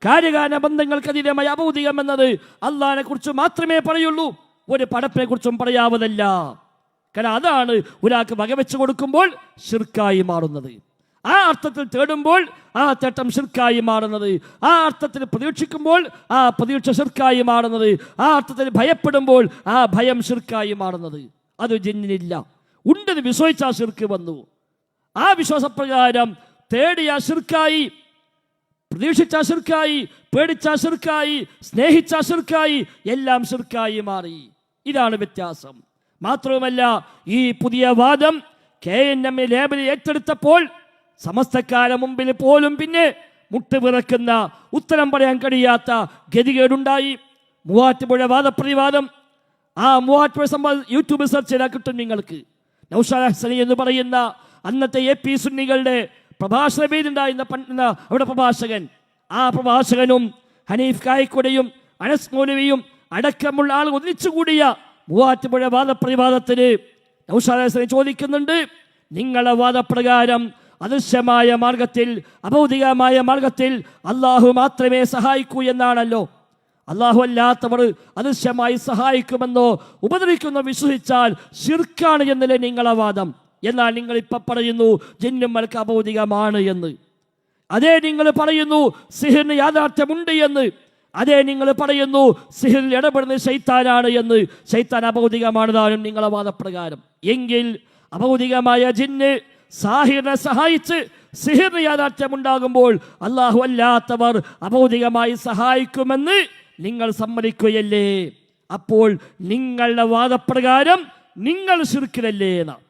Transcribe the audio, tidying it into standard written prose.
കാര്യകാരണ ബന്ധങ്ങൾക്കതീതമായ അഭൗതികം എന്നത് അള്ളാഹിനെ കുറിച്ച് മാത്രമേ പറയുള്ളൂ, ഒരു പടപ്പിനെ കുറിച്ചും പറയാവതല്ല. കാരണം അതാണ് ഒരാൾക്ക് വകവെച്ച് കൊടുക്കുമ്പോൾ ശിർക്കായി മാറുന്നത്. ആ അർത്ഥത്തിൽ തേടുമ്പോൾ ആ തേട്ടം ശിർക്കായി മാറുന്നത്, ആ അർത്ഥത്തിൽ പ്രതീക്ഷിക്കുമ്പോൾ ആ പ്രതീക്ഷ ശിർക്കായി മാറുന്നത്, ആ അർത്ഥത്തിൽ ഭയപ്പെടുമ്പോൾ ആ ഭയം ശിർക്കായി മാറുന്നത്. അത് ജിന്നിനില്ല. ഉണ്ടെന്ന് വിശ്വസിച്ച ശിർക്ക് വന്നു. ആ വിശ്വാസപ്രകാരം തേടിയ ശിർക്കായി, പ്രതീക്ഷിച്ച ശിർക്കായി, പേടിച്ച ശിർക്കായി, സ്നേഹിച്ച ശിർക്കായി, എല്ലാം ശിർക്കായി മാറി. ഇതാണ് വ്യത്യാസം. മാത്രവുമല്ല, ഈ പുതിയ വാദം KNM ലേബൽ ഏറ്റെടുത്തപ്പോൾ സമസ്തക്കാരെ മുമ്പിൽ പോലും പിന്നെ മുട്ടുവിറക്കുന്ന, ഉത്തരം പറയാൻ കഴിയാത്ത ഗതികേടുണ്ടായി. മൂവാറ്റുപുഴ വാദപ്രതിവാദം, ആ മൂവാറ്റുപുഴ സംഭവം യൂട്യൂബിൽ സെർച്ച് ചെയ്താൽ കിട്ടും നിങ്ങൾക്ക്. നൗഷാദ് ഹസനി എന്ന് പറയുന്ന അന്നത്തെ AP സുന്നികളുടെ പ്രഭാഷണ വേദിയുണ്ടായിരുന്ന അവിടെ പ്രഭാഷകൻ, ആ പ്രഭാഷകനും ഹനീഫ് കായക്കുടയും അനസ് മൗലവിയും അടക്കമുള്ള ആൾ ഒന്നിച്ചുകൂടിയ മൂവാറ്റുപുഴ വാദപ്രതിവാദത്തിന് നൗഷാദ് ഹസനി ചോദിക്കുന്നുണ്ട്, നിങ്ങളുടെ വാദപ്രകാരം അദൃശ്യമായ മാർഗത്തിൽ, അഭൗതികമായ മാർഗത്തിൽ അള്ളാഹു മാത്രമേ സഹായിക്കൂ എന്നാണല്ലോ. അള്ളാഹു അല്ലാത്തവർ അദൃശ്യമായി സഹായിക്കുമെന്നോ ഉപദ്രവിക്കുന്നോ വിശ്വസിച്ചാൽ ശിർക്കാണ് എന്നല്ലേ നിങ്ങളെ വാദം. എന്നാൽ നിങ്ങൾ ഇപ്പം പറയുന്നു ജിന്നും മലക്ക് അഭൗതികമാണ് എന്ന്. അതേ നിങ്ങൾ പറയുന്നു സിഹിറിന് യാഥാർത്ഥ്യമുണ്ട് എന്ന്. അതേ നിങ്ങൾ പറയുന്നു സിഹിറിൽ ഇടപെടുന്നത് ശൈത്താനാണ് എന്ന്. ശൈത്താൻ അഭൗതികമാണ് താനും നിങ്ങളെ വാദപ്രകാരം. എങ്കിൽ അഭൗതികമായ ജിന്ന് സാഹിറിനെ സഹായിച്ച് സിഹിറിന് യാഥാർത്ഥ്യമുണ്ടാകുമ്പോൾ അള്ളാഹു അല്ലാത്തവർ അഭൗതികമായി സഹായിക്കുമെന്ന് നിങ്ങൾ സമ്മതിക്കുകയല്ലേ? അപ്പോൾ നിങ്ങളുടെ വാദപ്രകാരം നിങ്ങൾ ശിർക്കിലല്ലേ എന്നാണ്.